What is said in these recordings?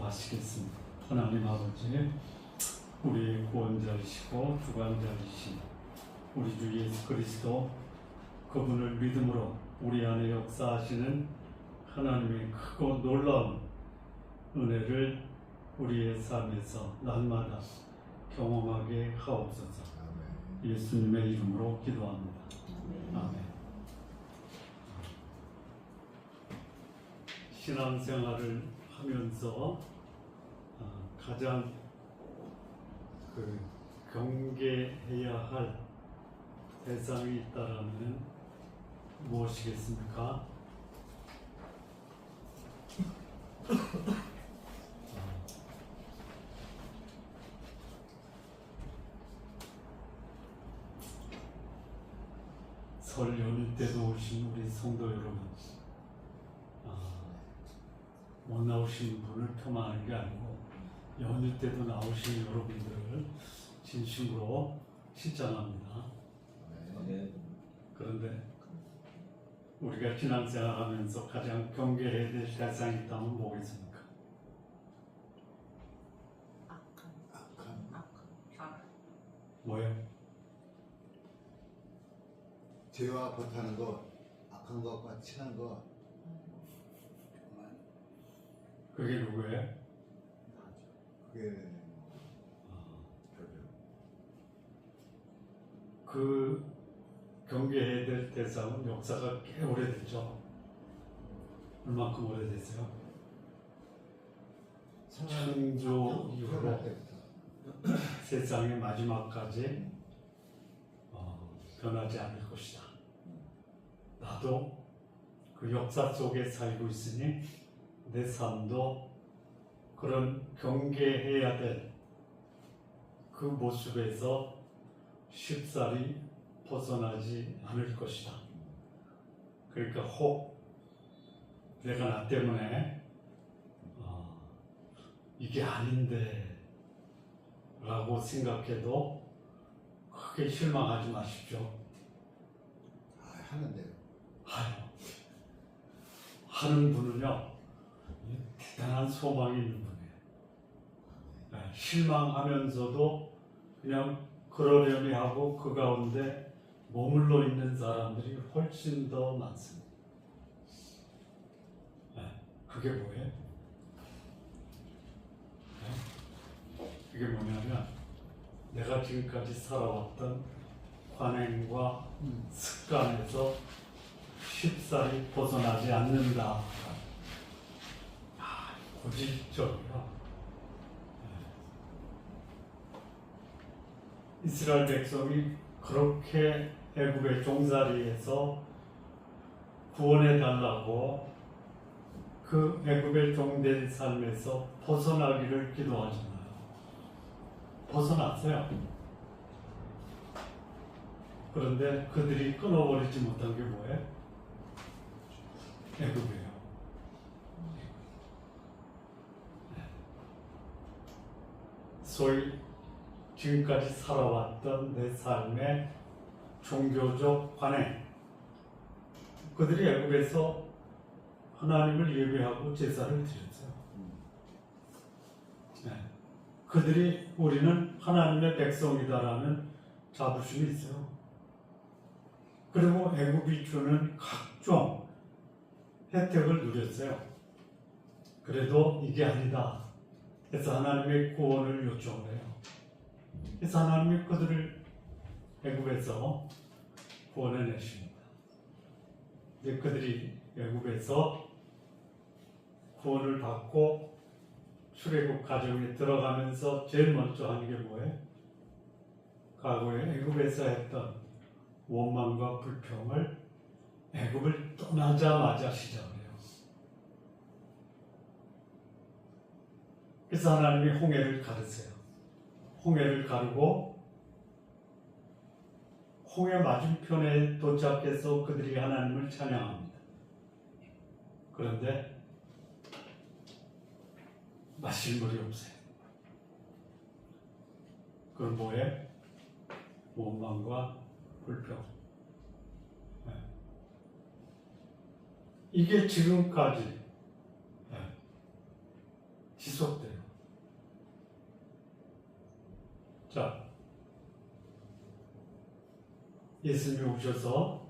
기도하시겠습니다. 하나님 아버지, 우리의 구원자이시고 주관자이신 우리 주 예수 그리스도, 그분을 믿음으로 우리 안에 역사하시는 하나님의 크고 놀라운 은혜를 우리의 삶에서 날마다 경험하게 하옵소서. 예수님의 이름으로 기도합니다. 아멘. 신앙생활을 하면서 가장 경계해야 할 대상이 있다라면 무엇이겠습니까? 설 연휴 때도 오신 우리 성도 여러분, 못 나오신 분을 폄하하는 게 아니고 연휴 때도 나오신 여러분들을 진심으로 칭찬합니다. 그런데 우리가 신앙생활하면서 가장 경계해야 될 대상이 있다면 뭐겠습니까? 뭐요? 죄와 버타는 거, 악한 것과 친한 거. 그게 누구예요? 그게 그 경계해야 될 대상은 역사가 꽤 오래됐죠. 얼마큼 오래됐어요? 창조 이후로 세상의 마지막까지 변하지 않을 것이다. 나도 그 역사 속에 살고 있으니 내 삶도 그런 경계해야 될 그 모습에서 쉽사리 벗어나지 않을 것이다. 그러니까 혹 내가 나 때문에 이게 아닌데 라고 생각해도 크게 실망하지 마십시오. 하는데요. 하는 분은요, 대단한 소망이 있는 분이에요. 실망하면서도 그냥 그러려니 하고 그 가운데 머물러 있는 사람들이 훨씬 더 많습니다. 그게 뭐예요? 그게 뭐냐면 내가 지금까지 살아왔던 관행과 습관에서 쉽사리 벗어나지 않는다. 고질적이야. 이스라엘 백성이 그렇게 애굽의 종살이에서 구원해 달라고 그 애굽의 종된 삶에서 벗어나기를 기도하잖아요. 벗어났어요. 그런데 그들이 끊어버리지 못한 게 뭐예요? 애굽이에요. 소위 지금까지 살아왔던 내 삶의 종교적 관행, 그들이 애굽에서 하나님을 예배하고 제사를 드렸어요. 그들이 우리는 하나님의 백성이다라는 자부심이 있어요. 그리고 애굽이 주는 각종 혜택을 누렸어요. 그래도 이게 아니다 해서 하나님의 구원을 요청을 해요. 그래서 하나님이 그들을 애굽에서 구원해내십니다. 이제 그들이 애굽에서 구원을 받고 출애굽 가정에 들어가면서 제일 먼저 하는 게 뭐예요? 과거에 애굽에서 했던 원망과 불평을 애굽을 떠나자마자 시작을 해요. 그래서 하나님이 홍해를 가르세요. 홍해를 가르고 홍해 맞은편에 도착해서 그들이 하나님을 찬양합니다. 그런데 마실 물이 없어요. 그럼 뭐예요? 원망과 불평. 이게 지금까지 지속돼요. 자, 예수님이 오셔서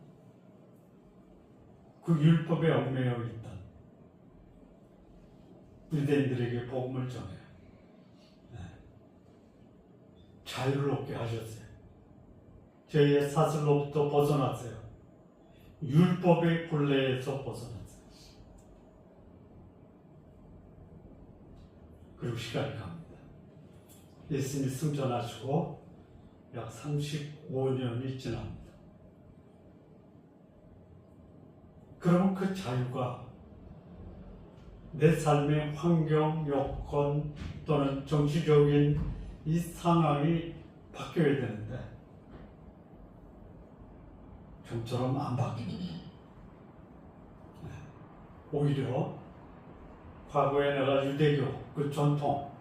그 율법에 얽매여 있던 유대인들에게 복음을 전해요. 자유를 얻게 하셨어요. 죄의 사슬로부터 벗어났어요. 율법의 굴레에서 벗어났어요. 그리고 시간이 갑니다. 예수님이 승천하시고 약 35년이 지납니다. 그러면 그 자유가 내 삶의 환경, 여건 또는 정치적인 이 상황이 바뀌어야 되는데 좀처럼 안 바뀝니다. 오히려 과거에 내가 유대교 그 전통,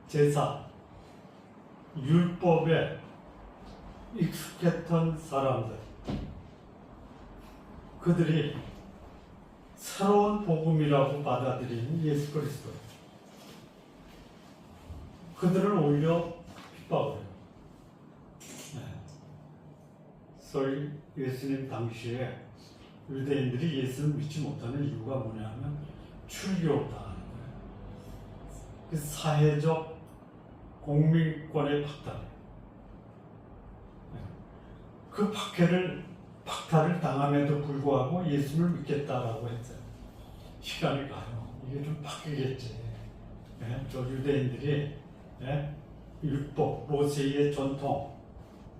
제사, 율법에 익숙했던 사람들, 그들이 새로운 복음이라고 받아들이는 예수 그리스도, 그들은 오히려 핍박을 해요. 소위 예수님 당시에 유대인들이 예수를 믿지 못하는 이유가 뭐냐면 출교당하는 거예요. 그 사회적 공민권의 박탈, 그 박탈을 당함에도 불구하고 예수를 믿겠다라고 했어요. 시간이 가요. 이게 좀 바뀌겠지. 저 유대인들이 율법, 모세의 전통,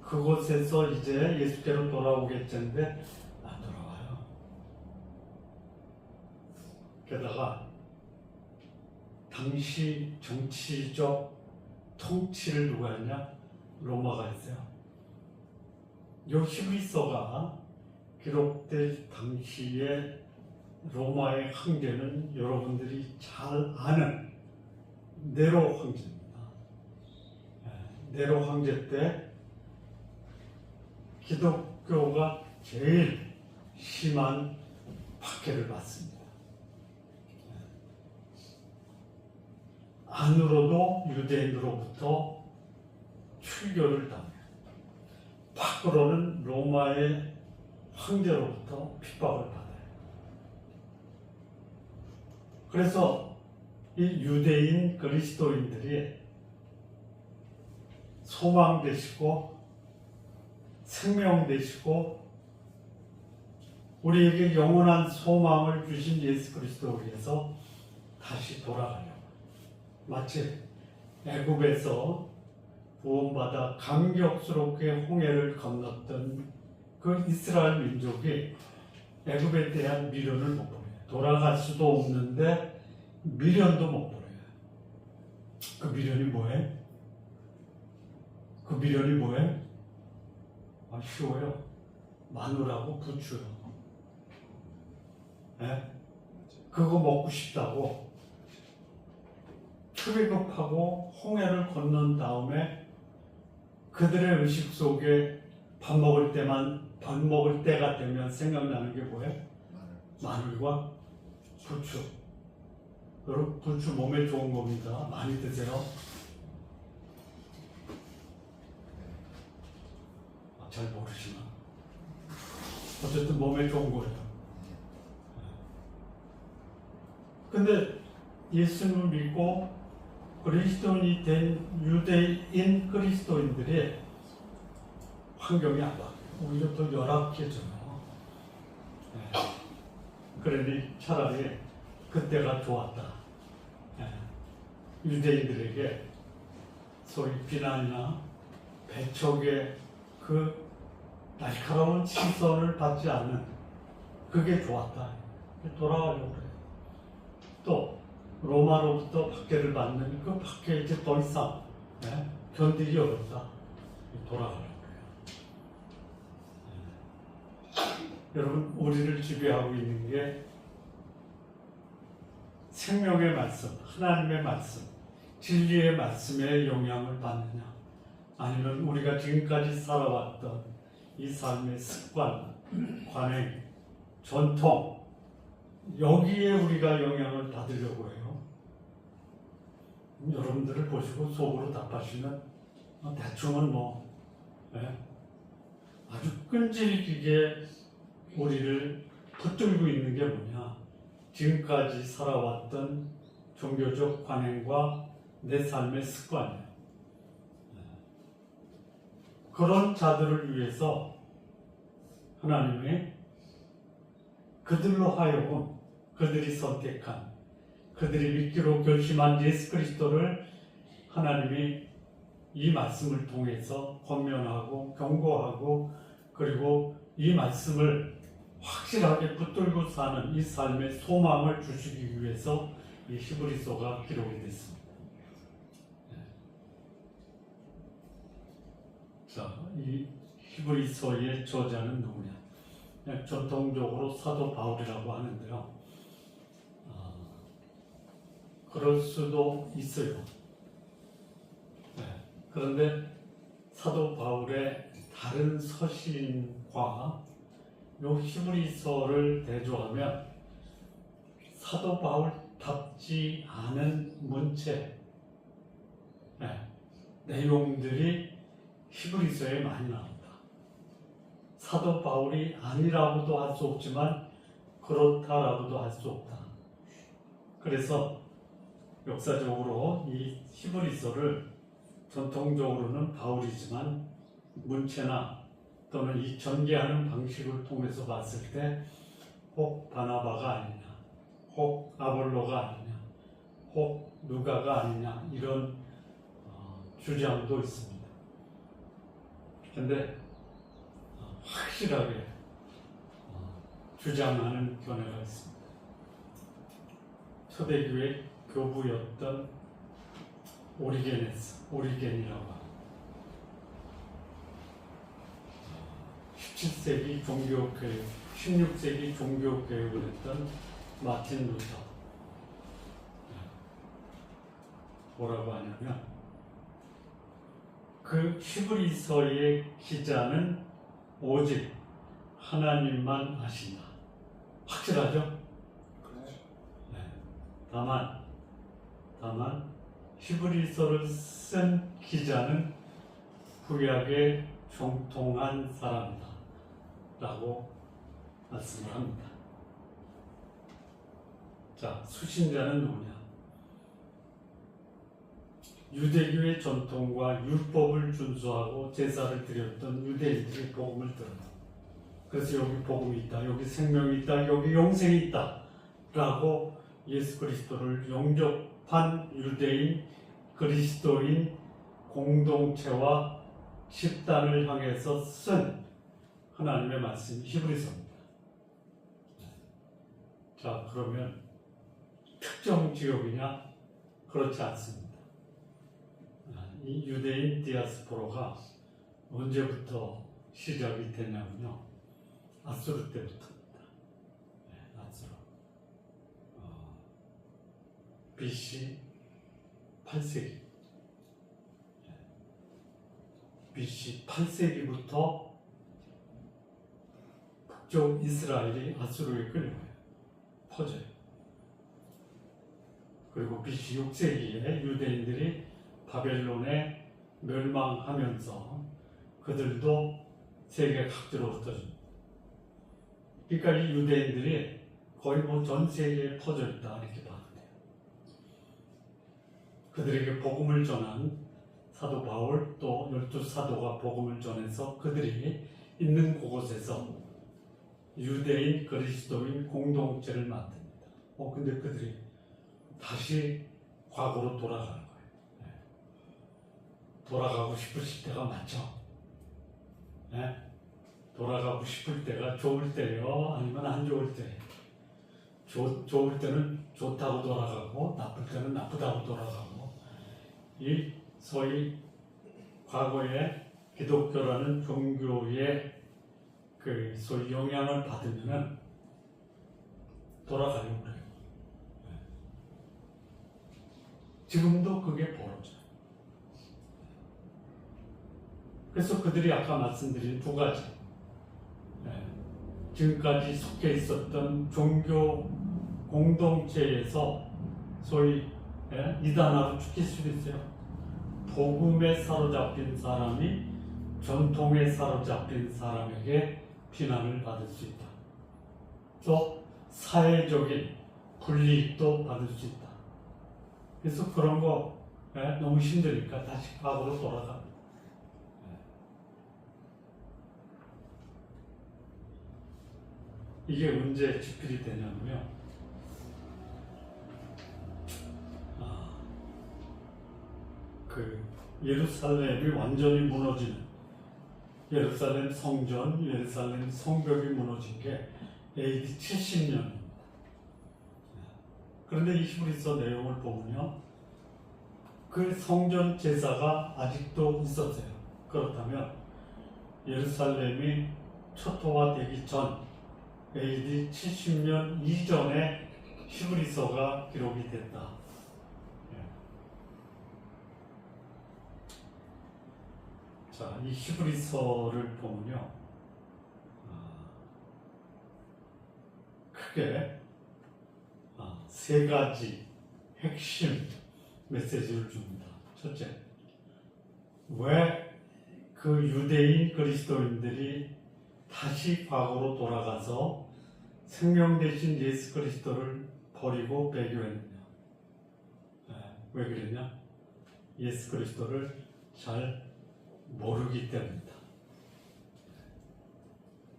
그곳에서 이제 예수께로 돌아오겠는데 안 돌아와요. 게다가 당시 정치적 통치를 누가 했냐? 로마가 했어요. 요 히브리서가 기록될 당시에 로마의 황제는 여러분들이 잘 아는 네로 황제입니다. 네로 황제 때 기독교가 제일 심한 박해를 받습니다. 안으로도 유대인으로부터 출교를 당해요. 밖으로는 로마의 황제로부터 핍박을 받아요. 그래서 이 유대인 그리스도인들이 소망 되시고 생명 되시고 우리에게 영원한 소망을 주신 예수 그리스도를 위해서 다시 돌아가려고, 마치 애굽에서 구원받아 감격스럽게 홍해를 건넜던 그 이스라엘 민족이 애굽에 대한 미련을 못 버려요. 돌아갈 수도 없는데 미련도 못 버려요. 그 미련이 뭐예요? 그 미련이 뭐예요? 쉬워요. 마늘하고 부추요. 그거 먹고 싶다고 출애굽하고 홍해를 건넌 다음에 그들의 의식 속에 밥 먹을 때가 되면 생각나는 게 뭐예요? 마늘과 부추. 여러분, 부추 몸에 좋은 겁니다. 많이 드세요. 잘 모르시나? 어쨌든 몸에 좋은 거예요. 근데 예수님을 믿고 그리스도인이 된 유대인 그리스도인들의 환경이 안 바뀌어요. 오히려 더 열악해져요. 그러니 차라리 그때가 좋았다. 유대인들에게 소위 비난이나 배척의 그 날카로운 시선을 받지 않는 그게 좋았다. 돌아가려고 그래요. 또 로마로부터 박해를 받는 그 박해 이제 더 이상 견디기 어렵다. 돌아가려고 그래요. 여러분, 우리를 지배하고 있는 게 생명의 말씀, 하나님의 말씀, 진리의 말씀에 영향을 받느냐, 아니면 우리가 지금까지 살아왔던 이 삶의 습관, 관행, 전통, 여기에 우리가 영향을 받으려고 해요. 여러분들을 보시고 속으로 답하시면 대충은 뭐 아주 끈질기게 우리를 붙들고 있는 게 뭐냐, 지금까지 살아왔던 종교적 관행과 내 삶의 습관이에요. 그런 자들을 위해서 하나님이 그들로 하여금, 그들이 선택한, 그들이 믿기로 결심한 예수 그리스도를 하나님이 이 말씀을 통해서 권면하고 경고하고, 그리고 이 말씀을 확실하게 붙들고 사는 이 삶의 소망을 주시기 위해서 이 히브리서가 기록이 됐습니다. 자, 이 히브리서의 저자는 누구냐? 그냥 전통적으로 사도 바울이라고 하는데요. 그럴 수도 있어요. 그런데 사도 바울의 다른 서신과 요 히브리서를 대조하면 사도 바울답지 않은 문체, 내용들이 히브리서에 많이 나옵니다. 사도 바울이 아니라고도 할 수 없지만 그렇다라고도 할 수 없다. 그래서 역사적으로 이 히브리서를 전통적으로는 바울이지만 문체나 또는 이 전개하는 방식을 통해서 봤을 때 혹 바나바가 아니냐, 혹 아볼로가 아니냐, 혹 누가가 아니냐, 이런 주장도 있습니다. 그런데 확실하게 주장하는 견해가 있습니다. 초대교회 교부였던 오리겐이라고 합니다. 17세기 종교교육, 16세기 종교교육을 했던 마틴 루터. 뭐라고 하냐면, 그 히브리서의 기자는 오직 하나님만 아신다. 확실하죠? 네. 다만 히브리서를 쓴 기자는 구약에 정통한 사람이다 라고 말씀을 합니다. 자, 수신자는 누구냐? 유대교의 전통과 율법을 준수하고 제사를 드렸던 유대인들이 복음을 들어요. 그래서 여기 복음이 있다, 여기 생명이 있다, 여기 영생이 있다 라고 예수 그리스도를 영접한 유대인, 그리스도인 공동체와 집단을 향해서 쓴 하나님의 말씀이 히브리서입니다. 자, 그러면 특정 지역이냐? 그렇지 않습니다. 이 유대인 디아스포라가 언제부터 시작이 되냐면요, 아수르 때부터입니다. 아수르. BC 8세기. BC 8세기부터 북쪽 이스라엘이 아수르에 끌려와요. 퍼져요. 그리고 BC 6세기에 유대인들이 바벨론에 멸망하면서 그들도 세계 각지로 흩어집니다. 그러니까 이 유대인들이 거의 뭐 전 세계에 퍼져 있다 이렇게 봐도 돼요. 그들에게 복음을 전한 사도 바울, 또 12사도가 복음을 전해서 그들이 있는 곳에서 유대인, 그리스도인 공동체를 만듭니다. 근데 그들이 다시 과거로 돌아가는 거예요. 돌아가고 싶으실 때가 많죠. 돌아가고 싶을 때가 좋을 때요, 아니면 안 좋을 때. 좋을 때는 좋다고 돌아가고, 나쁠 때는 나쁘다고 돌아가고. 이 소위 과거에 기독교라는 종교의 그 소위 영향을 받으면은 돌아가려고 그래요. 지금도 그게 벌어져요. 그래서 그들이 아까 말씀드린 두 가지, 지금까지 속해 있었던 종교 공동체에서 소위 이 단어로 죽일 수도 있어요. 복음에 사로잡힌 사람이 전통에 사로잡힌 사람에게 비난을 받을 수 있다. 또 사회적인 불이익도 받을 수 있다. 그래서 그런 거 너무 힘드니까 다시 과거로 돌아가. 이게 언제 집필이 되냐면요. 그 예루살렘이 완전히 무너지는, 예루살렘 성전, 예루살렘 성벽이 무너진 게 AD 70년입니다. 그런데 이 히브리서 내용을 보면요, 그 성전 제사가 아직도 있었어요. 그렇다면 예루살렘이 초토화되기 전 AD 70년 이전에 히브리서가 기록이 됐다. 자, 이 히브리서를 보면요, 크게 세 가지 핵심 메시지를 줍니다. 첫째, 왜 그 유대인 그리스도인들이 다시 과거로 돌아가서 생명 대신 예수 그리스도를 버리고 배교했느냐? 왜 그랬냐? 예수 그리스도를 잘 모르기 때문이다.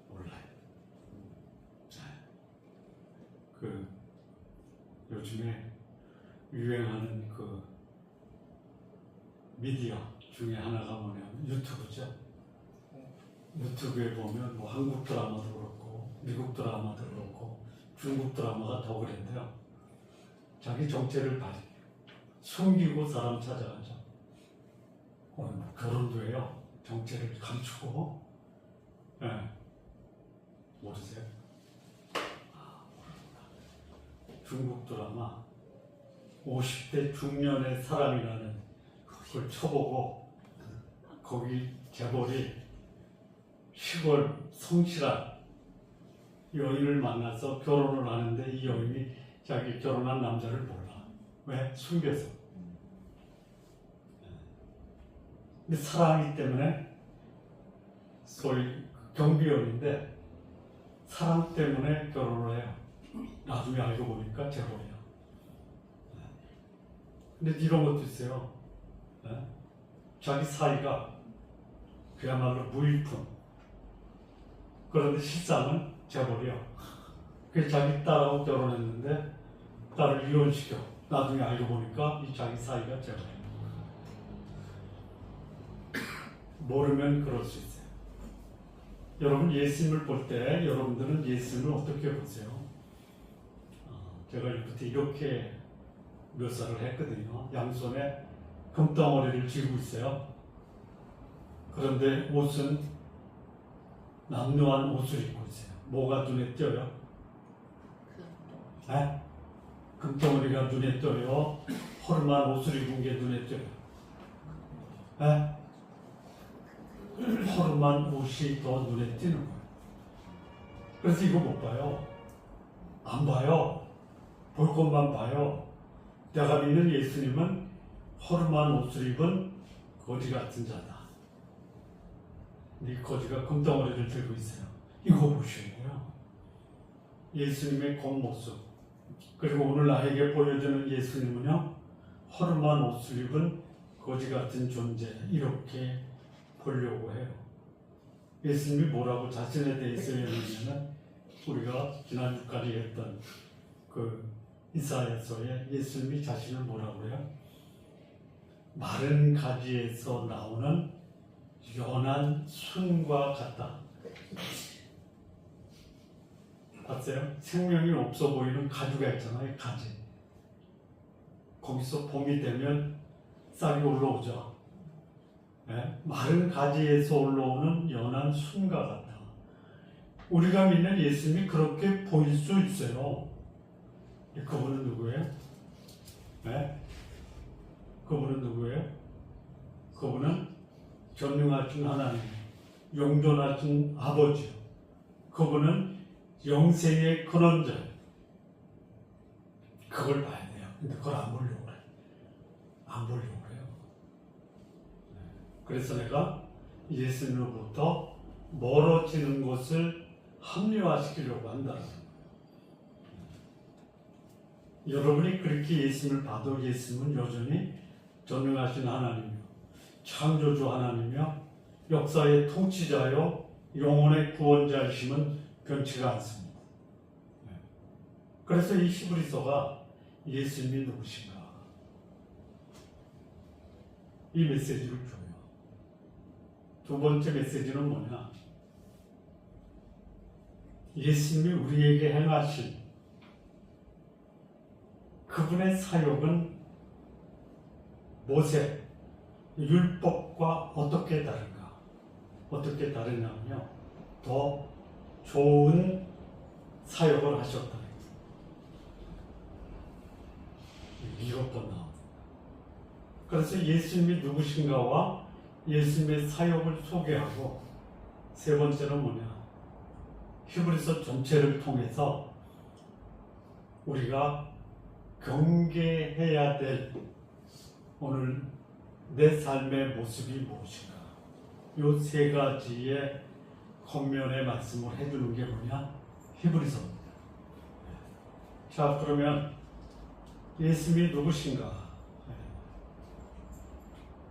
몰라요. 그 요즘에 유행하는 그 미디어 중에 하나가 뭐냐면 유튜브죠. 유튜브에 보면 뭐 한국 드라마도 그렇고 미국 드라마도 그렇고 중국 드라마가 더 그랬는데요. 자기 정체를 숨기고 사람 찾아가죠. 뭐 결혼도 해요. 정체를 감추고. 모르세요? 중국 드라마 50대 중년의 사람이라는 그걸 쳐보고 거기 재벌이 시골 성실한 여인을 만나서 결혼을 하는데 이 여인이 자기 결혼한 남자를 몰라. 왜? 숨겨서. 근데 사랑이기 때문에 소위 경비원인데 사랑 때문에 결혼을 해요. 나중에 알고 보니까 재벌이야. 근데 이런 것도 있어요. 자기 사이가 그야말로 무일푼. 그런데 실상은 재벌이야. 그래서 자기 딸하고 결혼했는데 딸을 이혼시켜. 나중에 알고 보니까 이 자기 사이가 재벌이야. 모르면 그럴 수 있어요. 여러분 예수님을 볼 때 여러분들은 예수님을 어떻게 보세요? 제가 이부터 이렇게 묘사를 했거든요. 양손에 금덩어리를 쥐고 있어요. 그런데 옷은 남루한 옷을 입고 있어요. 뭐가 눈에 띄어요? 금덩어리가 눈에 띄어요? 허름한 옷을 입은 게 눈에 띄어요? 허름한 옷이 더 눈에 띄는 거예요. 그래서 이거 못 봐요. 안 봐요. 볼 것만 봐요. 내가 믿는 예수님은 허름한 옷을 입은 거지 같은 자다. 이 거지가 금덩어리를 들고 있어요. 이거 보셔야 돼요. 예수님의 겉모습. 그리고 오늘 나에게 보여주는 예수님은요, 허름한 옷을 입은 거지 같은 존재. 이렇게 보려고 해요. 예수님이 뭐라고 자신에 대해서 얘기하냐면 우리가 지난주까지 했던 그 이사야서에 예수님이 자신을 뭐라고 해요? 마른 가지에서 나오는 연한 순과 같다. 봤어요? 생명이 없어 보이는 가지가 있잖아요. 가지. 거기서 봄이 되면 싹이 올라오죠. 마른 가지에서 올라오는 연한 순과 같다. 우리가 믿는 예수님이 그렇게 보일 수 있어요. 그분은 누구예요? 그분은 누구예요? 그분은 전능하신 하나님, 영존하신 아버지. 그분은 영생의 근원자. 그걸 봐야 돼요. 근데 그걸 안 보려고 그래. 안 보려고 해요. 그래서 내가 예수님으로부터 멀어지는 것을 합리화시키려고 한다. 여러분이 그렇게 예수님을 봐도 예수님은 여전히 전능하신 하나님이요, 창조주 하나님이요, 역사의 통치자요, 영혼의 구원자이심은 변치가 않습니다. 그래서 이 히브리서가 예수님이 누구신가, 이 메시지를 줘요. 두 번째 메시지는 뭐냐? 예수님이 우리에게 행하신 그분의 사역은 모세, 율법과 어떻게 다른가? 어떻게 다르냐면요, 더 좋은 사역을 하셨다. 이것도 나옵니다. 그래서 예수님이 누구신가와 예수님의 사역을 소개하고, 세 번째는 뭐냐? 히브리서 전체를 통해서 우리가 경계해야 될 오늘 내 삶의 모습이 무엇인가? 이 세 가지의 겉면의 말씀을 해주는 게 뭐냐? 히브리서입니다. 자, 그러면 예수님이 누구신가?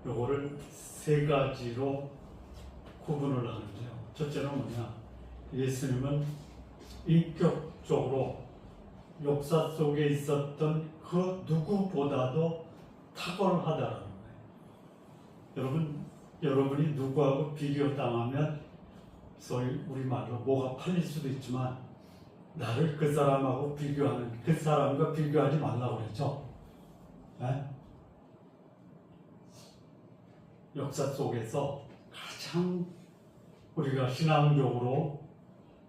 요거를 세 가지로 구분을 하는데요. 첫째는 뭐냐? 예수님은 인격적으로 역사 속에 있었던 그 누구보다도 탁월하다라는 거예요. 여러분이 누구하고 비교당하면 소위 우리말로 뭐가 팔릴 수도 있지만, 나를 그 사람하고 비교하는, 그 사람과 비교하지 말라고 그랬죠. 네? 역사 속에서 가장 우리가 신앙적으로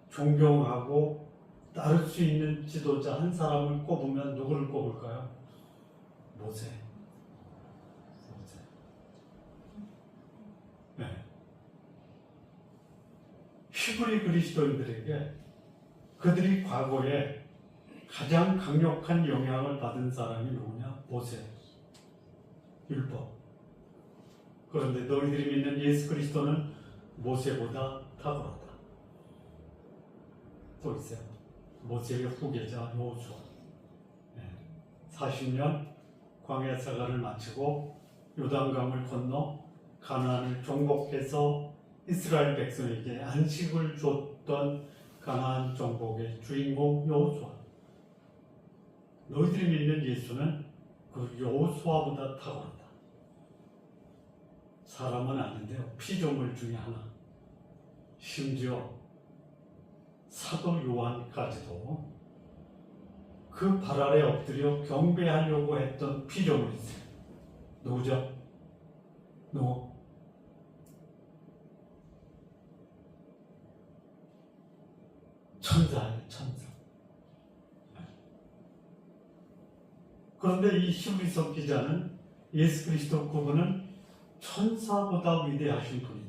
존경하고 따를 수 있는 지도자 한 사람을 꼽으면 누구를 꼽을까요? 모세. 네. 히브리 그리스도인들에게 그들이 과거에 가장 강력한 영향을 받은 사람이 누구냐? 모세. 율법. 그런데 너희들이 믿는 예수 그리스도는 모세보다 탁월하다. 또 있어요. 모세의 후계자 여호수아. 40년 광야 생활을 마치고 요단강을 건너 가나안을 정복해서 이스라엘 백성에게 안식을 줬던 가나안 정복의 주인공 여호수아. 너희들이 믿는 예수는 그 여호수아보다 탁월하다. 사람은 아닌데요, 피조물 중에 하나. 심지어 사도 요한까지도 그 발 아래 엎드려 경배하려고 했던 피조물이 있어요. 누구죠? 누구? 천사예요, 천사. 그런데 이 히브리서 기자는 예수 그리스도 그분은 천사보다 위대하신 분이다.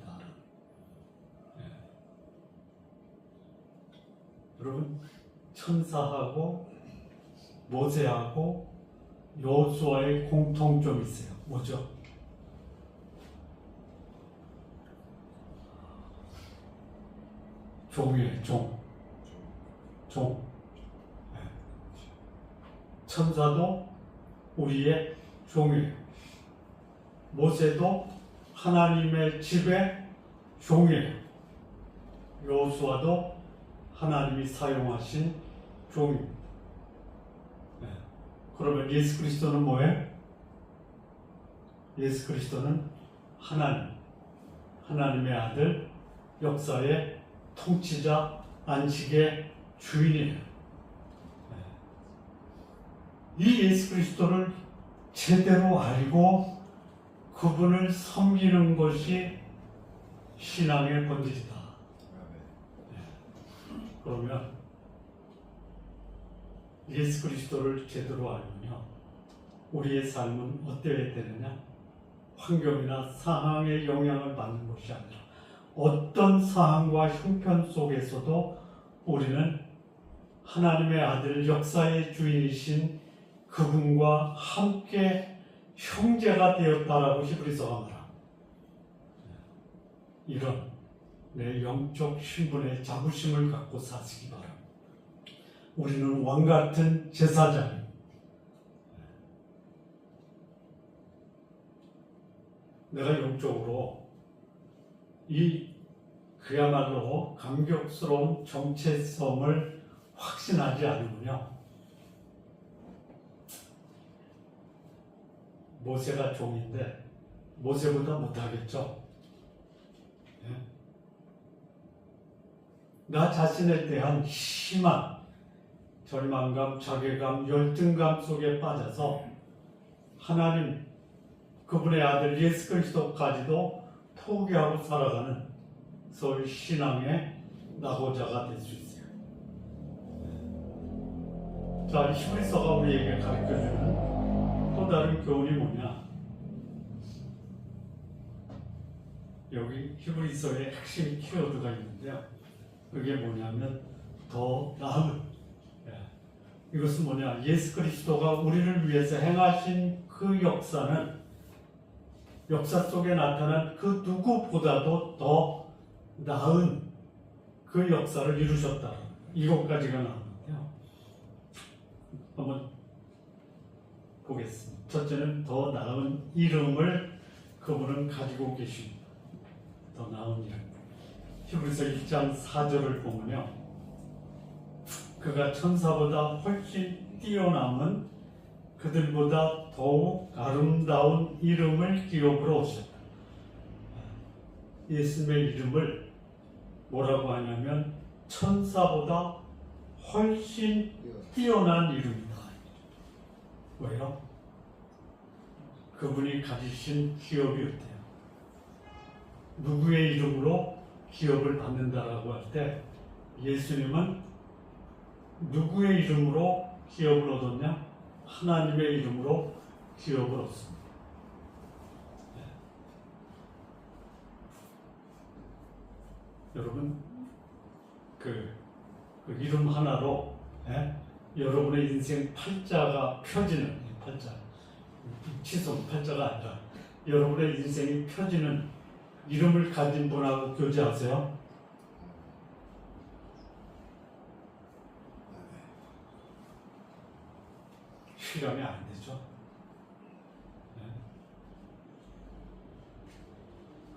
여러분, 천사하고 모세하고 여호수아의 공통점이 있어요. 뭐죠? 종이에요, 종. 천사도 우리의 종이에요. 모세도 하나님의 집의 종이에요. 여호수아도 하나님이 사용하신 종입니다. 그러면 예수 그리스도는 뭐예요? 예수 그리스도는 하나님의 아들, 역사의 통치자, 안식의 주인이에요. 이 예수 그리스도를 제대로 알고 그분을 섬기는 것이 신앙의 본질이다. 그러면 예수 그리스도를 제대로 알면요, 우리의 삶은 어때야 되느냐? 환경이나 상황의 영향을 받는 것이 아니라 어떤 상황과 형편 속에서도 우리는 하나님의 아들, 역사의 주인이신 그분과 함께 형제가 되었다라고 히브리서가 말합니다. 이런 내 영적 신분의 자부심을 갖고 사시기 바랍니다. 우리는 왕 같은 제사장입니다. 내가 영적으로 이 그야말로 감격스러운 정체성을 확신하지 않으면요, 모세가 종인데 모세보다 못하겠죠. 예? 나 자신에 대한 심한 절망감, 자괴감, 열등감 속에 빠져서 하나님 그분의 아들 예수 그리스도까지도 포기하고 살아가는 소위 신앙의 낙오자가 될 수 있어요. 자, 히브리서가 우리에게 가르쳐주는 또 다른 교훈이 뭐냐? 여기 히브리서의 핵심 키워드가 있는데요. 그게 뭐냐면 더 나은. 이것은 뭐냐? 예수 그리스도가 우리를 위해서 행하신 그 역사는 역사 속에 나타난 그 누구보다도 더 나은 그 역사를 이루셨다. 이것까지가 나오는데요. 한번 보겠습니다. 첫째는 더 나은 이름을 그분은 가지고 계십니다. 더 나은 이름. 히브리서 1장 4절을 보면요, 그가 천사보다 훨씬 뛰어남은 그들보다 더욱 아름다운 이름을 기업으로 오셨다. 예수님의 이름을 뭐라고 하냐면 천사보다 훨씬 뛰어난 이름이다. 왜요? 그분이 가지신 기업이 어때요? 누구의 이름으로 기업을 받는다라고 할 때 예수님은 누구의 이름으로 기업을 얻었냐? 하나님의 이름으로 기업을 얻습니다. 여러분, 그 이름 하나로 여러분의 인생 팔자가 펴지는, 팔자, 치손 팔자가 아니라 여러분의 인생이 펴지는 이름을 가진 분하고 교제하세요. 실감이 안 되죠.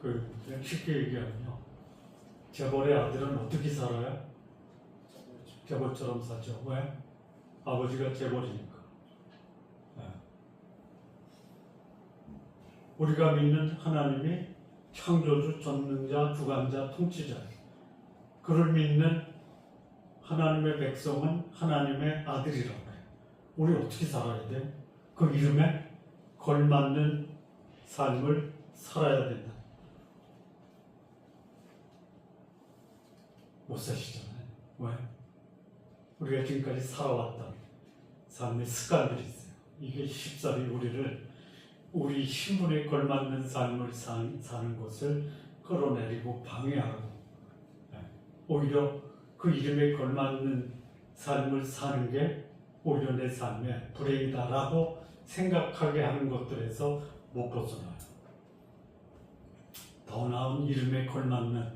그냥 쉽게 얘기하면요, 재벌의 아들은 어떻게 살아요? 재벌처럼 살죠. 왜? 아버지가 재벌이니까. 우리가 믿는 하나님이 창조주, 전능자, 주관자, 통치자예요. 그를 믿는 하나님의 백성은 하나님의 아들이라고 해요. 우리 어떻게 살아야 돼? 그 이름에 걸맞는 삶을 살아야 된다. 못 사시잖아요. 왜? 우리가 지금까지 살아왔던 삶의 습관들이 있어요. 이게 쉽사리 우리 신분에 걸맞는 삶을 사는 것을 끌어내리고 방해하고, 오히려 그 이름에 걸맞는 삶을 사는 게 오히려 내 삶의 불행이다라고 생각하게 하는 것들에서 못 벗어나요. 더 나은 이름에 걸맞는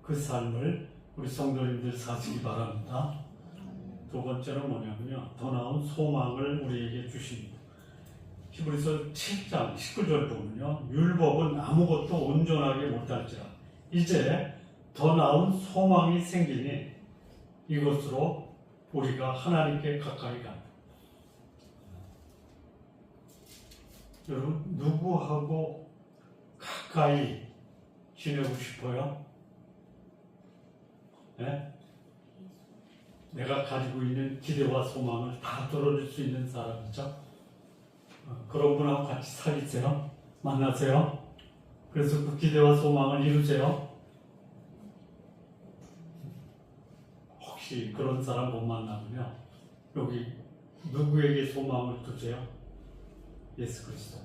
그 삶을 우리 성도님들 사시기 바랍니다. 두 번째는 뭐냐면요, 더 나은 소망을 우리에게 주십니다. 히브리서 7장 19절 보면요, 율법은 아무것도 온전하게 못할지라 이제 더 나은 소망이 생기니 이것으로 우리가 하나님께 가까이 간다. 여러분, 누구하고 가까이 지내고 싶어요? 네? 내가 가지고 있는 기대와 소망을 다 들어줄 수 있는 사람이죠. 그런 분하고 같이 사귀세요. 만나세요. 그래서 그 기대와 소망을 이루세요. 혹시 그런 사람 못 만나면요, 여기 누구에게 소망을 두세요? 예수 그리스도.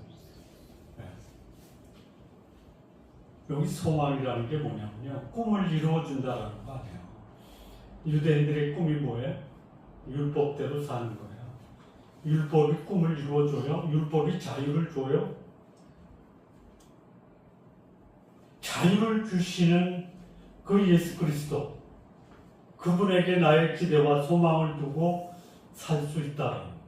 여기 소망이라는 게 뭐냐면요, 꿈을 이루어준다라는 거 아니에요. 유대인들의 꿈이 뭐예요? 율법대로 사는 거예요. 율법이 꿈을 이루어줘요? 율법이 자유를 줘요? 자유를 주시는 그 예수 그리스도, 그분에게 나의 기대와 소망을 두고 살 수 있다는 거예요.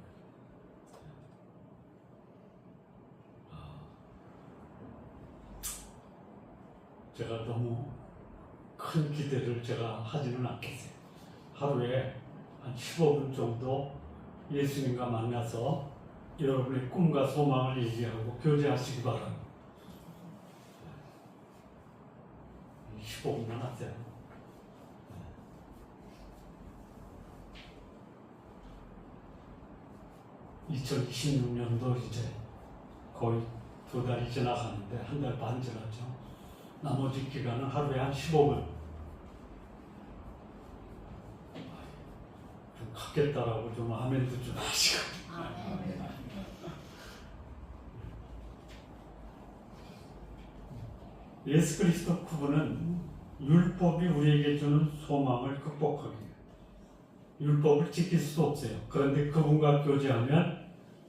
제가 너무 큰 기대를 제가 하지는 않겠어요. 하루에 한 15분 정도 예수님과 만나서 여러분의 꿈과 소망을 얘기하고 교제하시기 바랍니다. 15분만 하세요. 2026년도 이제 거의 2달이 지나가는데 한 달 반 지났죠. 나머지 기간은 하루에 한 15분. 좀 갖겠다라고 좀 아멘도 좀 하시고. 예수 그리스도 그분은 율법이 우리에게 주는 소망을 극복하기 위해 율법을 지킬 수도 없어요. 그런데 그분과 교제하면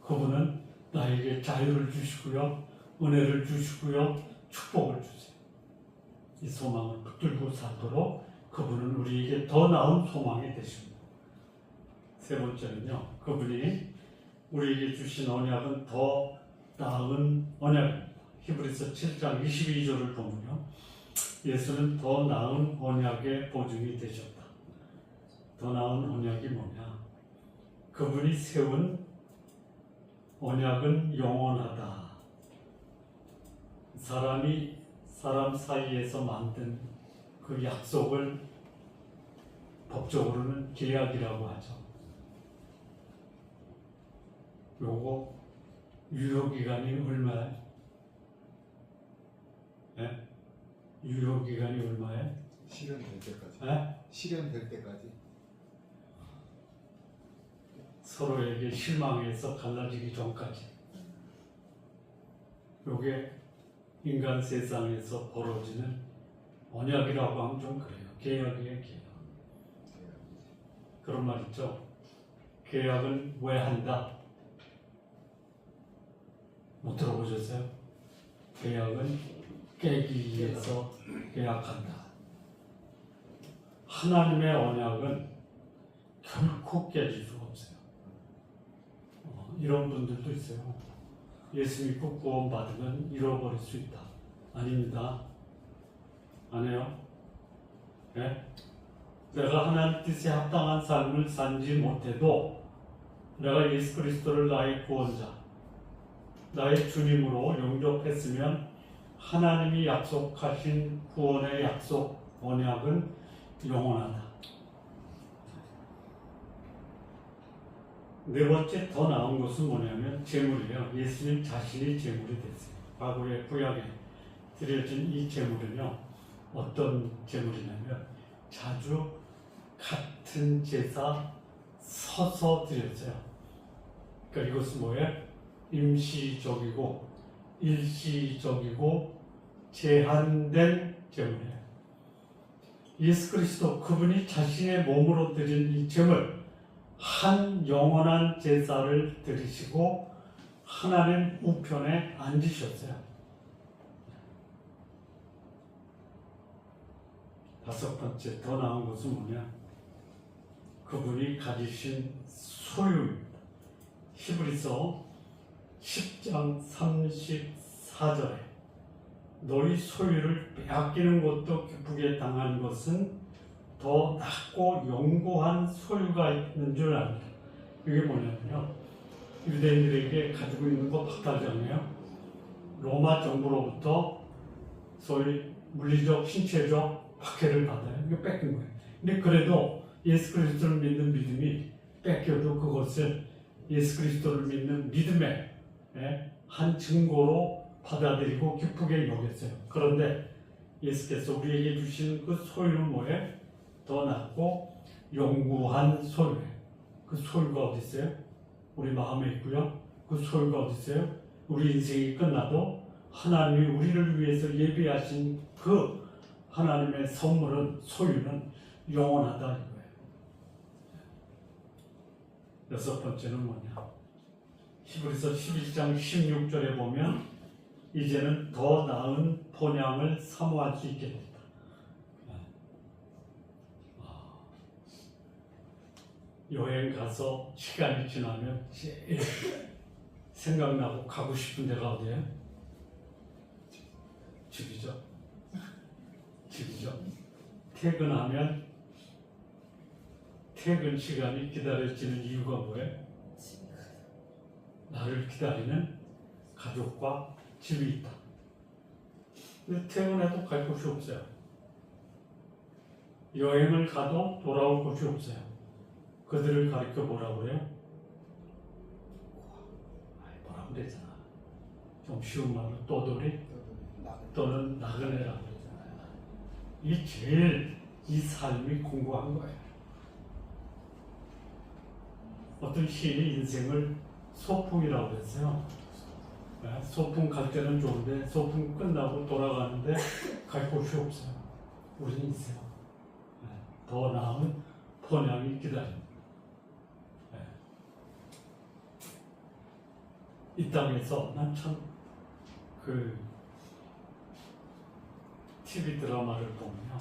그분은 나에게 자유를 주시고요, 은혜를 주시고요, 축복을 주세요. 이 소망을 붙들고 살도록 그분은 우리에게 더 나은 소망이 되십니다. 세 번째는요, 그분이 우리에게 주신 언약은 더 나은 언약입니다. 히브리서 7장 22절을 보면요, 예수는 더 나은 언약의 보증이 되셨다. 더 나은 언약이 뭐냐? 그분이 세운 언약은 영원하다. 사람 사이에서 만든 그 약속을 법적으로는 계약이라고 하죠. 요거 유효기간이 얼마예요? 네? 유효기간이 얼마예요? 실현될 때까지. 네? 실현될 때까지. 서로에게 실망해서 갈라지기 전까지. 요게 인간 세상에서 벌어지는 언약이라고 하면 좀 그래요. 계약이에요, 계약. 그런 말 있죠. 계약은 왜 한다? 못 들어보셨어요? 계약은 깨기 위해서 계약한다. 하나님의 언약은 결코 깨질 수가 없어요. 이런 분들도 있어요. 예수 믿고 구원받으면 잃어버릴 수 있다. 아닙니다. 안 해요? 네? 내가 하나님 뜻에 합당한 삶을 살지 못해도 내가 예수 그리스도를 나의 구원자, 나의 주님으로 영접했으면 하나님이 약속하신 구원의 약속, 언약은 영원하다. 네 번째 더 나은 것은 뭐냐면 제물이에요. 예수님 자신이 제물이 됐어요. 과거의 구약에 드려진 이 제물은요, 어떤 제물이냐면 자주 같은 제사 서서 드렸어요. 그러니까 이것은 뭐예요? 임시적이고 일시적이고 제한된 제물이에요. 예수 그리스도 그분이 자신의 몸으로 드린 이 제물, 한 영원한 제사를 드리시고 하나님 우편에 앉으셨어요. 다섯 번째 더 나은 것은 뭐냐? 그분이 가지신 소유입니다. 히브리서 10장 34절에 너희 소유를 빼앗기는 것도 기쁘게 당한 것은 더 낫고 영구한 소유가 있는 줄 압니다. 이게 뭐냐면요, 유대인들에게 가지고 있는 거 박탈장이에요. 로마 정부로부터 소위 물리적, 신체적 박해를 받아요. 이거 뺏긴 거예요. 근데 그래도 예수 그리스도를 믿는 믿음이 뺏겨도 그것을 예수 그리스도를 믿는 믿음의 한 증거로 받아들이고 기쁘게 여겼어요. 그런데 예수께서 우리에게 주신 그 소유는 뭐예요? 더 낫고 영구한 소유예요. 그 소유가 어디 있어요? 우리 마음에 있고요. 그 소유가 어디 있어요? 우리 인생이 끝나도 하나님이 우리를 위해서 예비하신 그 하나님의 선물은, 소유는 영원하다 이거예요. 여섯 번째는 뭐냐? 히브리서 11장 16절에 보면 이제는 더 나은 본향을 사모할 수 있게 됐다. 여행 가서 시간이 지나면 제일 생각나고 가고 싶은 데가 어디예요? 집이죠. 집이죠. 퇴근하면 퇴근 시간이 기다려지는 이유가 뭐예요? 나를 기다리는 가족과 집이 있다. 근데 퇴근해도 갈 곳이 없어요. 여행을 가도 돌아올 곳이 없어요. 그들을 가리켜 뭐라고 해요? 뭐라고 그러잖아. 좀 쉬운 말로 떠돌이 또는 나그네라고 그러잖아요. 이게 제일 이 삶이 공고한 거예요. 어떤 시인이 인생을 소풍이라고 했어요. 소풍 갈 때는 좋은데 소풍 끝나고 돌아가는데 갈 곳이 없어요. 우리는 있어요. 더 나은 본향이 기다립니다. 이 땅에서 난 참 그 TV 드라마를 보면요,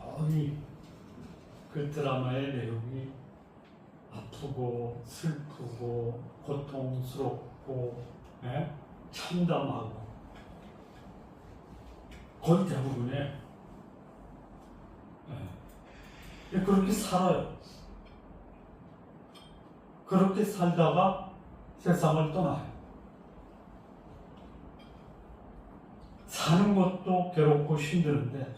거의 그 드라마의 내용이 아프고 슬프고 고통스럽고 참담하고 거의 대부분에 그렇게 살아요. 그렇게 살다가 세상을 떠나요. 사는 것도 괴롭고 힘드는데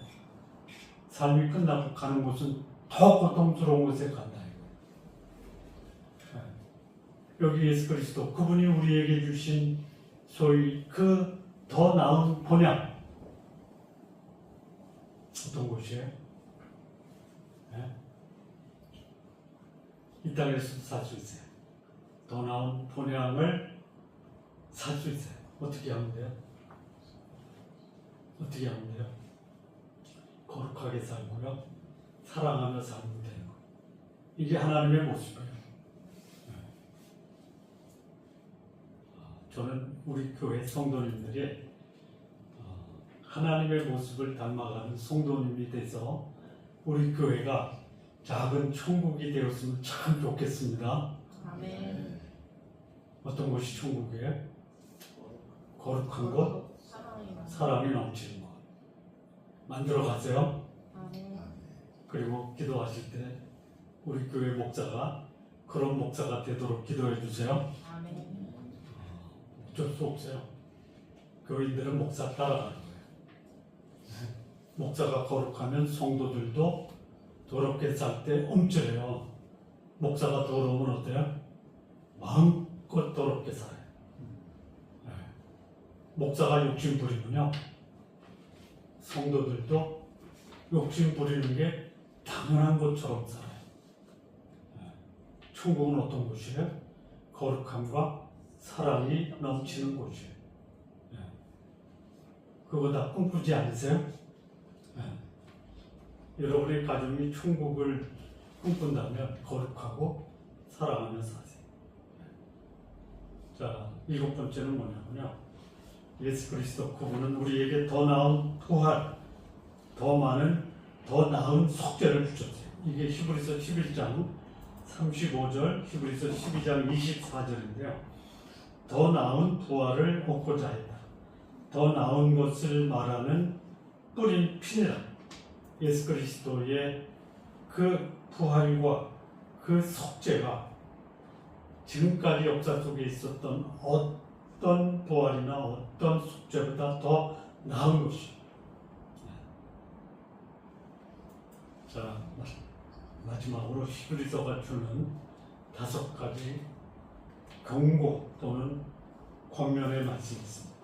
삶이 끝나고 가는 곳은 더 고통스러운 곳에 간다. 여기 예수 그리스도 그분이 우리에게 주신 소위 그 더 나은 본향 어떤 곳이에요? 이 땅에서도 살 수 있어요. 더 나은 본향을 살 수 있어요. 어떻게 하면 돼요? 어떻게 하면 돼요? 거룩하게 살고요, 사랑하며 살면 되는 거예요. 이게 하나님의 모습이에요. 저는 우리 교회 성도님들이 하나님의 모습을 닮아가는 성도님이 돼서 우리 교회가 작은 천국이 되었으면 참 좋겠습니다. 아멘. 어떤 것이 천국이에요? 거룩한 것, 사랑이 넘치는 것. 만들어 가세요. 아멘. 그리고 기도하실 때 우리 교회 목사가 그런 목사가 되도록 기도해 주세요. 아멘. 어쩔 수 없어요. 교인들은 목사 따라가는 거예요. 목사가 거룩하면 성도들도 더럽게 살 때 움츠려요. 목사가 더러우면 어때요? 마음껏 더럽게 살아요. 목사가 욕심 부리면요, 성도들도 욕심 부리는 게 당연한 것처럼 살아요. 천국은 어떤 곳이에요? 거룩함과 사랑이 넘치는 곳이에요. 그거 다 꿈꾸지 않으세요? 여러분의 가정이 천국을 꿈꾼다면 거룩하고 사랑하며 사세요. 자, 7번째는 뭐냐면요, 예수 그리스도 그분은 우리에게 더 나은 부활, 더 많은, 더 나은 속죄를 주셨어요. 이게 히브리서 11장 35절, 히브리서 12장 24절인데요. 더 나은 부활을 얻고자 했다. 더 나은 것을 말하는 뿌린 피니라. 예수 그리스도의 그 부활과 그 속죄가 지금까지 역사 속에 있었던 어떤 부활이나 어떤 속죄보다 더 나은 것입니다. 자, 마지막으로 히브리서가 주는 5가지 경고 또는 권면의 말씀이 있습니다.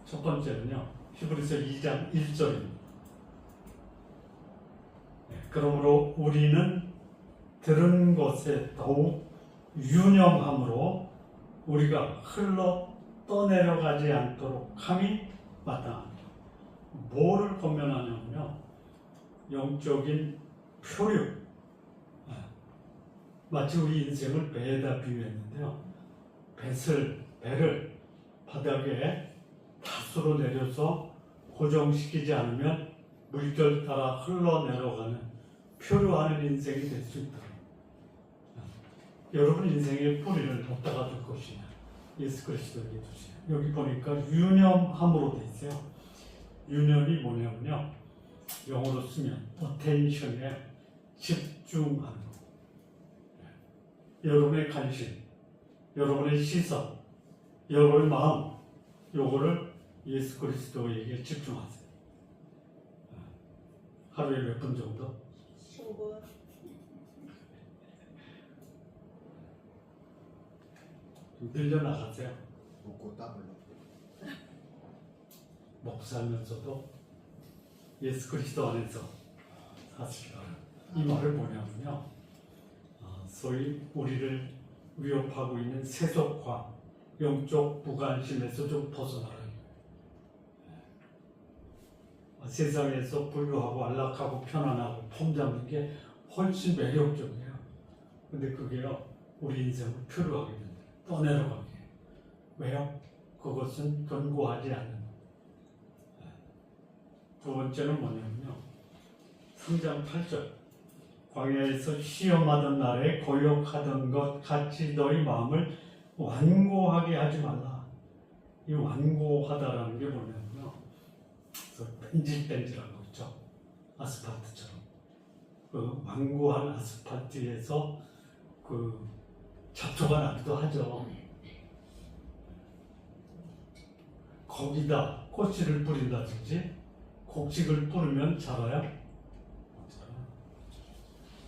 첫 번째는요, 히브리서 2장 1절입니다. 그러므로 우리는 들은 것에 더욱 유념함으로 우리가 흘러 떠내려가지 않도록 함이 마땅합니다. 뭐를 권면하냐면요, 영적인 표류, 마치 우리 인생을 배에다 비유했는데요. 배를 바닥에 닷으로 내려서 고정시키지 않으면 물결 따라 흘러내려가는 표류하는 인생이 될 수 있다. 여러분 인생의 뿌리를 어디다가 둘 것이냐? 예수 그리스도에게 두시냐? 여기 보니까 유념함으로 돼 있어요. 유념이 뭐냐면요. 영어로 쓰면 attention에 집중하는 거. 여러분의 관심, 여러분의 시선, 여러분의 마음, 요거를 예수 그리스도에게 집중하세요. 하루에 몇 분 정도? 15분. 좀 늘려나가세요. 먹고 땀을 먹고 살면서도 예수 그리스도 안에서 사시기 바랍니다. 이 말을 뭐냐면요. 소위 우리를 위협하고 있는 세속화, 영적 무관심에서 좀 벗어나라. 세상에서 부유하고 안락하고 편안하고 폼 잡는 게 훨씬 매력적이에요. 근데 그게요, 우리 인생을 표류하게 된다. 떠내려가게. 왜요? 그것은 견고하지 않는. 두 번째는 뭐냐면요. 3장 8절. 광야에서 시험하던 날에 거역하던 것 같이 너희 마음을 완고하게 하지 말라. 이 완고하다라는 게 뭐냐면요. 뺀질뺀질한 거 있죠. 아스팔트처럼. 그 완고한 아스팔트에서 그 잡초가 나기도 하죠. 거기다 꽃씨를 뿌린다든지 곡식을 뿌리면 자라요?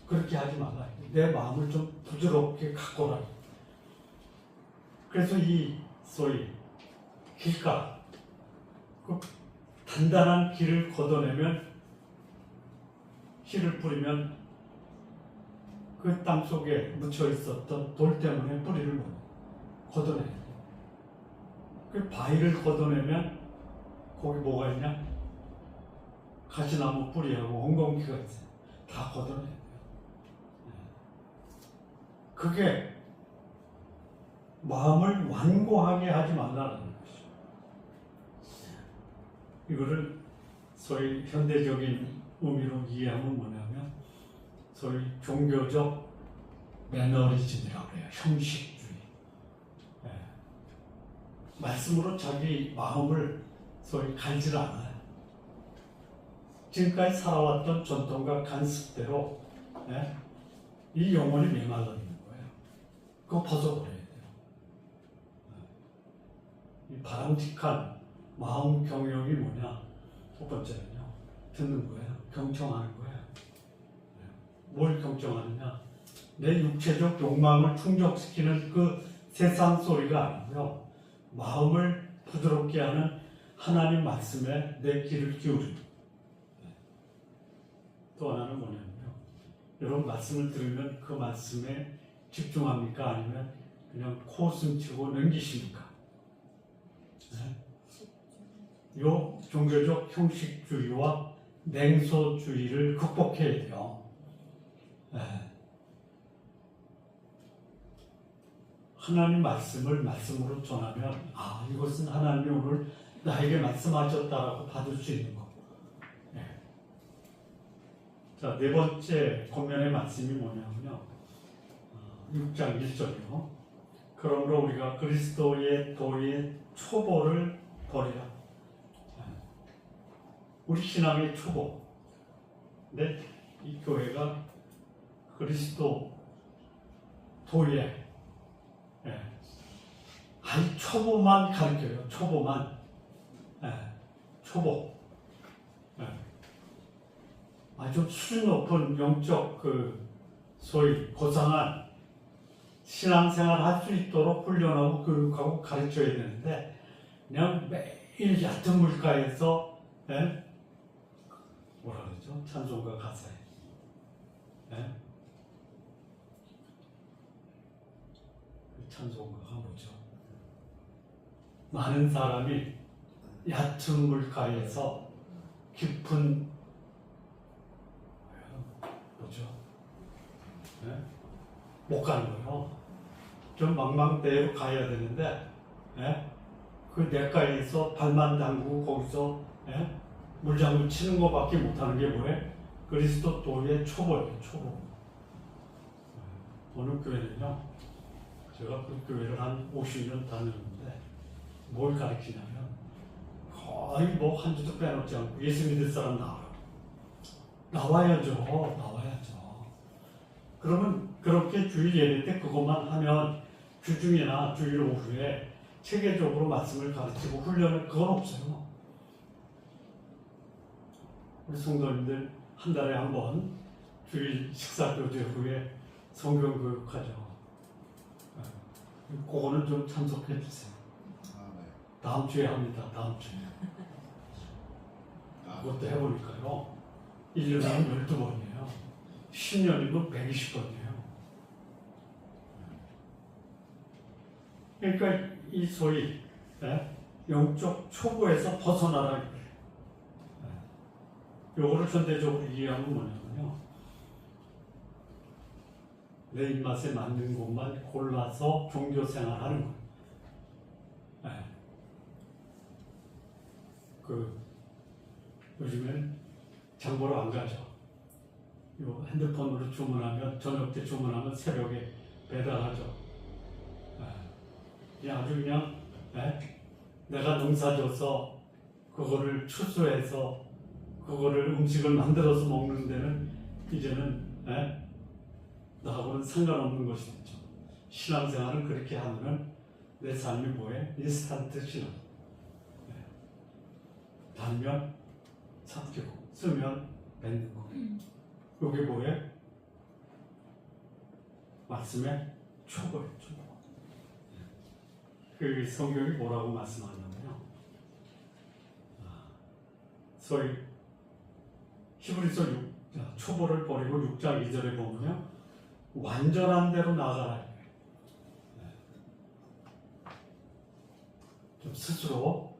그렇게 하지 말라. 내 마음을 좀 부드럽게 가꿔라. 그래서 이 소위 길가, 그 단단한 길을 걷어내면, 씨를 뿌리면 그 땅 속에 묻혀 있었던 돌 때문에 뿌리를 걷어내야 돼. 그 바위를 걷어내면 거기 뭐가 있냐? 가시나무 뿌리하고 엉겅퀴가 있어요. 다 걷어내야 돼요. 그게 마음을 완고하게 하지 말라는 것이죠. 이거를 소위 현대적인 의미로 이해하면 뭐냐면 소위 종교적 매너리즘이라고 해요. 형식주의. 말씀으로 자기 마음을 소위 갈질 않아요. 지금까지 살아왔던 전통과 간습대로 이 영혼이 메말라 있는 거예요. 그거 벗어버려야 돼요. 이 바람직한 마음 경영이 뭐냐? 첫 번째는요. 듣는 거예요. 경청하는 거예요. 뭘 경청하느냐? 내 육체적 욕망을 충족시키는 그 세상 소리가 아니고요. 마음을 부드럽게 하는 하나님 말씀에 내 귀를 기울이는. 또 하나는 뭐냐면요. 여러분 말씀을 들으면 그 말씀에 집중합니까? 아니면 그냥 코웃음 치고 넘기십니까? 요 종교적 형식주의와 냉소주의를 극복해야 돼요. 하나님 말씀을 말씀으로 전하면 이것은 하나님이 오늘 나에게 말씀하셨다라고 받을 수 있는 거. 자, 네 번째 권면의 말씀이 뭐냐면요. 6장 1절이요. 그러므로 우리가 그리스도의 도의 초보를 버리라. 우리 신앙의 초보. 근데 이 교회가 그리스도 도의 아주 초보만 가르쳐요. 초보만. 초보. 아주 수준 높은 영적 소위 고상한 신앙생활 할 수 있도록 훈련하고 교육하고 가르쳐야 되는데 그냥 매일 얕은 물가에서 뭐라 그러죠? 찬송가 가사에 그 찬송가가 뭐죠? 많은 사람이 얕은 물가에서 깊은 뭐죠? 못 가는 거예요. 좀 망망대해로 가야 되는데, 예? 그 냇가에서 발만 담그고 거기서 예? 물장구 치는 것밖에 못하는 게 뭐예요? 그리스도도의 초보예요, 초보. 어느 교회는요, 제가 그 교회를 한 50년 다녔는데, 뭘 가르치냐면, 거의 뭐 한 주도 빼놓지 않고 예수 믿을 사람 나와야죠. 그러면 그렇게 주일 예배 때 그것만 하면 주중이나 주일 오후에 체계적으로 말씀을 가르치고 훈련을 그건 없어요. 우리 성도님들 한 달에 한 번 주일 식사 교제 후에 성경 교육하죠. 그거는 좀 참석해 주세요. 다음 주에 합니다. 다음 주에. 그것도 해보니까요. 1년이면 12번이에요. 10년이면 120번이에요. 그러니까 이 소위 영적 초보에서 벗어나라. 요거를 전대적으로 이해하면 뭐냐면요. 내 입맛에 맞는 곳만 골라서 종교생활하는 거예요. 요즘엔 장보러 안 가죠. 요 핸드폰으로 주문하면 저녁 때 주문하면 새벽에 배달하죠. 아주 그냥 내가 농사져서 그거를 추수해서 그거를 음식을 만들어서 먹는 데는 이제는 나하고는 상관없는 것이 됐죠. 신앙생활은 그렇게 하면은 내 삶이 뭐예요? 인스턴트 신앙. 달면 삼키고 쓰면 뱉는 거. 이게 뭐예요? 말씀의 초보예요. 초보. 그 성경이 뭐라고 말씀하냐면요. 소위 히브리서 6, 초보를 버리고 6장 2절에 보면요. 완전한 대로 나아가라. 좀 스스로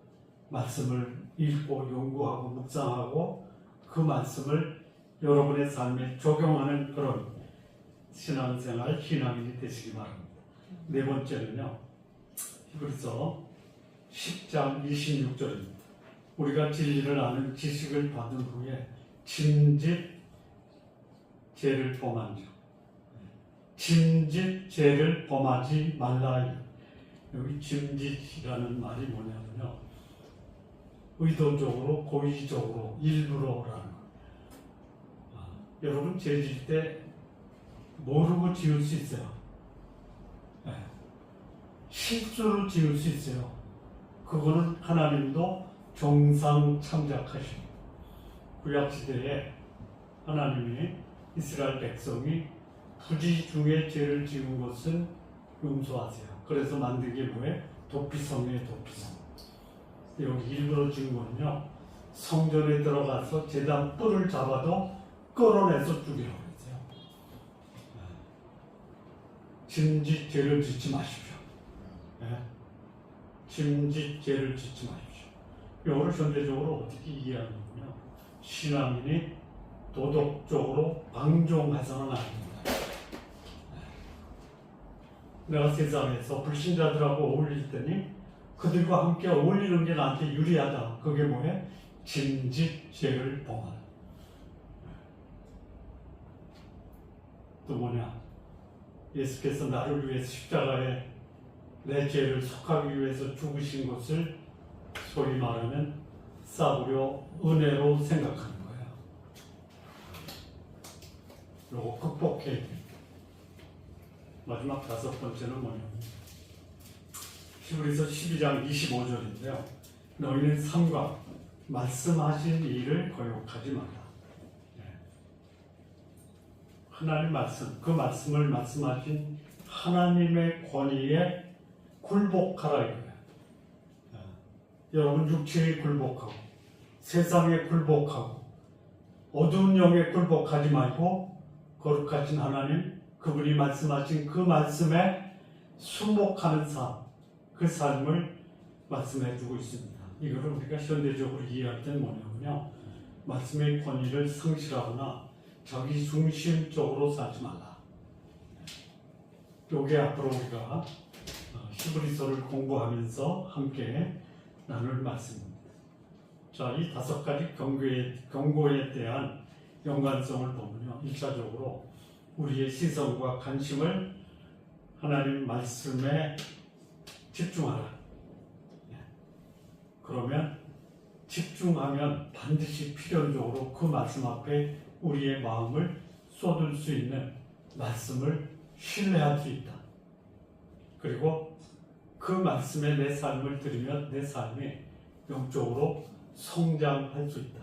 말씀을 읽고 연구하고 묵상하고 그 말씀을 여러분의 삶에 적용하는 그런 신앙생활, 신앙인이 되시기 바랍니다. 네 번째는요. 히브리서 10장 26절입니다. 우리가 진리를 아는 지식을 받은 후에 짐짓 죄를 범한즉 짐짓 죄를 범하지 말라. 여기 짐짓이라는 말이 뭐냐면요. 의도적으로, 고의적으로, 일부러라는 거. 여러분 죄 지을 때 모르고 지을 수 있어요. 실수로 지을 수 있어요. 그거는 하나님도 정상 참작하십니다. 구약시대에 하나님이 이스라엘 백성이 부지 중에 죄를 지은 것은 용서하세요. 그래서 만든 게 뭐예요? 도피성이에요. 도피성. 여기 일부러 지은 거는요. 성전에 들어가서 제단 뿔을 잡아도 끌어내서 죽이라고 했어요. 짐짓 죄를 짓지 마십시오. 짐짓 죄를 짓지 마십시오. 이거를 현대적으로 어떻게 이해하냐면요. 신앙인이 도덕적으로 방종해서는 안 됩니다. 내가 세상에서 불신자들하고 어울릴 때니 그들과 함께 어울리는 게 나한테 유리하다. 그게 뭐예요? 짐짓 죄를 범하는. 또 뭐냐? 예수께서 나를 위해서 십자가에 내 죄를 속하기 위해서 죽으신 것을 소위 말하면 싸구려 은혜로 생각하는 거예요. 그리고 극복해야 됩니다. 마지막 다섯 번째는 뭐냐면 히브리서 12장 25절인데요. 너희는 삼가 말씀하신 일을 거역하지 마라. 하나님 말씀, 그 말씀을 말씀하신 하나님의 권위에 굴복하라 이거예요. 여러분 육체에 굴복하고 세상에 굴복하고 어두운 영에 굴복하지 말고 거룩하신 하나님, 그분이 말씀하신 그 말씀에 순복하는 삶, 그 삶을 말씀해 주고 있습니다. 이거를 우리가 현대적으로 이해할 때는 뭐냐면요. 말씀의 권위를 상실하거나 자기 중심적으로 살지 말라. 요게 앞으로 우리가 히브리서를 공부하면서 함께 나눌 말씀입니다. 자, 이 5가지 경고에 대한 연관성을 보면요. 1차적으로 우리의 시선과 관심을 하나님 말씀에 집중하라. 그러면 집중하면 반드시 필연적으로 그 말씀 앞에 우리의 마음을 쏟을 수 있는 말씀을 신뢰할 수 있다. 그리고 그 말씀에 내 삶을 들으면 내 삶이 영적으로 성장할 수 있다.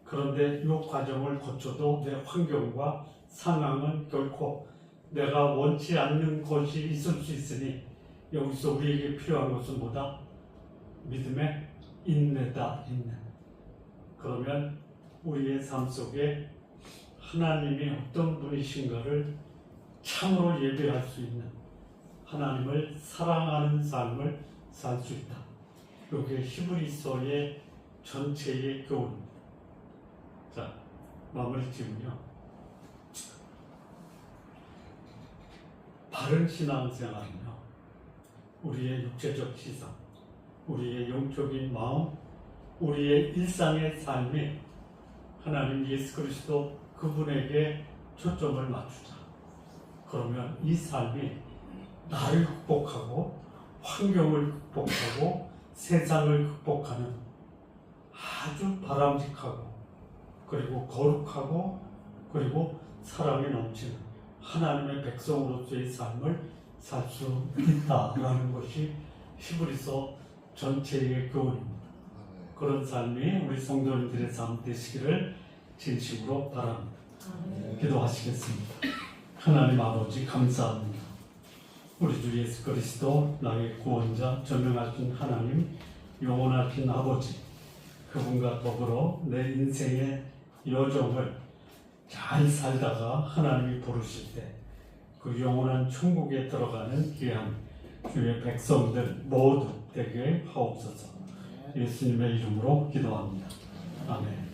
그런데 이 과정을 거쳐도 내 환경과 상황은 결코 내가 원치 않는 것이 있을 수 있으니 여기서 우리에게 필요한 것은 뭐다? 믿음의 인내다. 인내. 그러면 우리의 삶 속에 하나님이 어떤 분이신가를 참으로 예배할 수 있는, 하나님을 사랑하는 삶을 살 수 있다. 이게 히브리서의 전체의 교훈입니다. 자, 마무리 지으면요. 바른 신앙생활은요, 우리의 육체적 시선, 우리의 영적인 마음, 우리의 일상의 삶이 하나님 예수 그리스도 그분에게 초점을 맞추자. 그러면 이 삶이 나를 극복하고 환경을 극복하고 세상을 극복하는 아주 바람직하고 그리고 거룩하고 그리고 사랑에 넘치는 하나님의 백성으로서의 삶을 살 수 있다라는 것이 히브리서 전체의 교훈입니다. 그런 삶이 우리 성도님들의 삶 되시기를 진심으로 바랍니다. 기도하시겠습니다. 하나님 아버지 감사합니다. 우리 주 예수 그리스도 나의 구원자 전능하신 하나님 영원하신 아버지, 그분과 더불어 내 인생의 여정을 잘 살다가 하나님이 부르실 때 그 영원한 천국에 들어가는 귀한 주의 백성들 모두 되게 하옵소서. 예수님의 이름으로 기도합니다. 아멘.